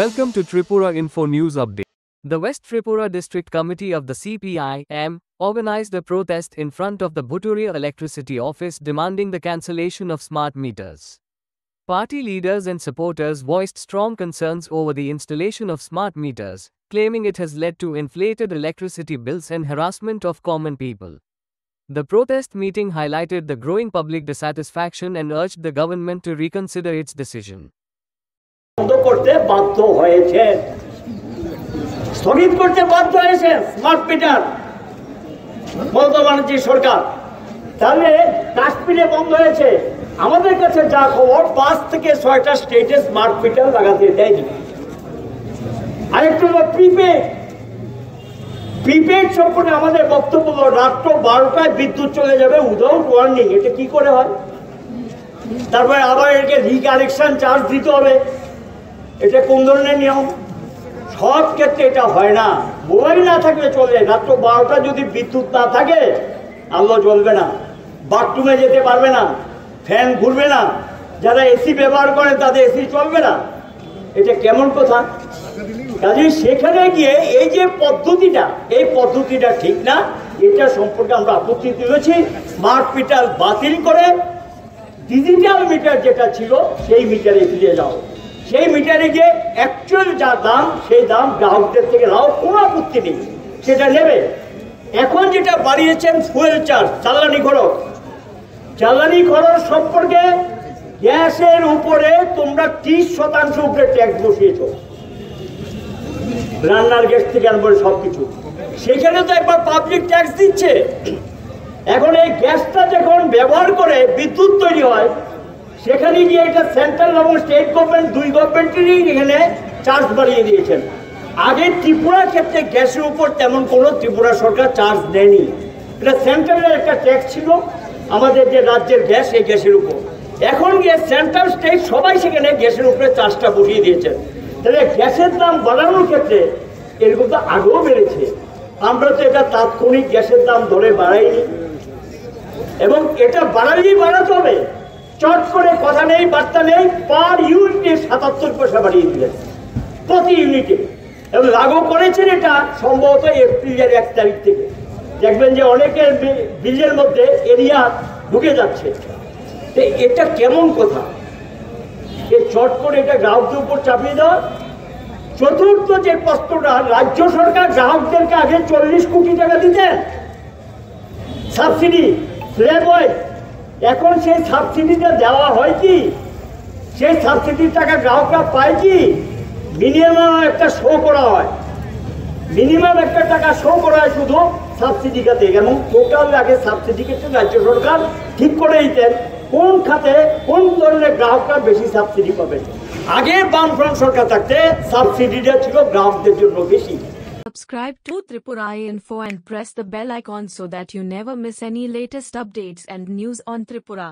Welcome to Tripura Info News Update. The West Tripura District Committee of the CPI-M organized a protest in front of the Bhuturia Electricity Office demanding the cancellation of smart meters. Party leaders and supporters voiced strong concerns over the installation of smart meters, claiming it has led to inflated electricity bills and harassment of common people. The protest meeting highlighted the growing public dissatisfaction and urged the government to reconsider its decision. স্থগিত করতে বাধ্য হয়েছে smart meter Mamata Banerjee সরকার। তাহলে কাশ্মীরে বন্ধ হয়েছে, আমাদের কাছে যা খবর 5 থেকে 6টা স্টেটে স্মার্ট মিটার লাগাতে দেয়নি। আরেকটু প্রিপেড সম্পর্কে আমাদের বক্তব্য হলো রাত্র 12টায় বিদ্যুৎ চলে যাবে উইদাউট ওয়ার্নিং। এটা কি করে হয়? তারপরে আবার এটাকে রিকানেকশন চার্জ দিতে হবে। এটা কোন ধরনের নিয়ম? সব ক্ষেত্রে এটা হয় না। মোবাইল না থাকলে চলে, রাত্র 12টা যদি বিদ্যুৎ না থাকে আলো জ্বলবে না, বাথরুমে যেতে পারবে না, ফ্যান ঘুরবে না, যারা এসি ব্যবহার করে তাদের এসি চলবে না। এটা কেমন কথা? কাজে সেখানে গিয়ে এই যে পদ্ধতিটা, এই পদ্ধতিটা ঠিক না। এটা সম্পর্কে আমরা আপত্তি তুলেছি। স্মার্ট মিটার বাতিল করে ডিজিটাল মিটার যেটা ছিল সেই মিটারে ফিরে যাও। সেই মিটারে গিয়ে অ্যাকচুয়াল যা দাম সেই দাম গ্রাহকদের থেকে নাও, কোনো আপত্তি নেই, সেটা নেবে। এখন যেটা বাড়িয়েছেন ফুয়েল চার্জ, জ্বালানি খরচ সম্পর্কে গ্যাসের উপরে তোমরা 30% উপরে ট্যাক্স বসিয়েছ, রান্নার গ্যাস থেকে আরম্ভ করে সবকিছু। সেখানে তো একবার পাবলিক ট্যাক্স দিচ্ছে। এখন এই গ্যাসটা যখন ব্যবহার করে বিদ্যুৎ তৈরি হয়, সেখানে গিয়ে এটা সেন্ট্রাল এবং স্টেট গভর্নমেন্ট দুই গভর্নমেন্টেরই এখানে চার্জ বাড়িয়ে দিয়েছেন। আগে ত্রিপুরার ক্ষেত্রে গ্যাসের উপর তেমন কোনো ত্রিপুরা সরকার চার্জ নেয়নি। এটা সেন্ট্রালের একটা ট্যাক্স ছিল আমাদের যে রাজ্যের গ্যাস, এই গ্যাসের উপর। এখন গিয়ে সেন্ট্রাল স্টেট সবাই সেখানে গ্যাসের উপরে চার্জটা বসিয়ে দিয়েছেন। তাহলে গ্যাসের দাম বাড়ানোর ক্ষেত্রে এরকম তো আগেও বেড়েছে। আমরা তো এটা তাৎক্ষণিক গ্যাসের দাম ধরে বাড়াইনি, এবং এটা বাড়ালেই বাড়াতে হবে। চট করে কথা নেই, বার্তা নেই, পার ইউনিটে 77 পয়সা বাড়িয়ে দিলেন প্রতি ইউনিটে, এবং লাগু করেছেন এটা সম্ভবত এপ্রিলের 1 তারিখ থেকে। দেখবেন যে অনেকের বিলের মধ্যে এরিয়া ঢুকে যাচ্ছে। এটা কেমন কথা? চট করে এটা গ্রাহকদের উপর চাপিয়ে দেওয়া। চতুর্থ যে প্রশ্নটা, রাজ্য সরকার গ্রাহকদেরকে আগে 40 কোটি টাকা দিতেন সাবসিডি স্ল্যাব হয়। এখন সেই সাবসিডিটা দেওয়া হয় কি? সেই সাবসিডির টাকা গ্রাহকরা পায় কি? মিনিমাম একটা শো করা হয়, মিনিমাম একটা টাকা শো করা হয় শুধু সাবসিডি খাতে, এবং টোটাল আগে সাবসিডি ক্ষেত্রে রাজ্য সরকার ঠিক করে দিতেন কোন খাতে কোন ধরনের গ্রাহকরা বেশি সাবসিডি পাবেন। আগে বামফ্রন্ট সরকার থাকতে সাবসিডিটা ছিল গ্রাহকদের জন্য বেশি। Subscribe to Tripura Info and press the bell icon so that you never miss any latest updates and news on Tripura.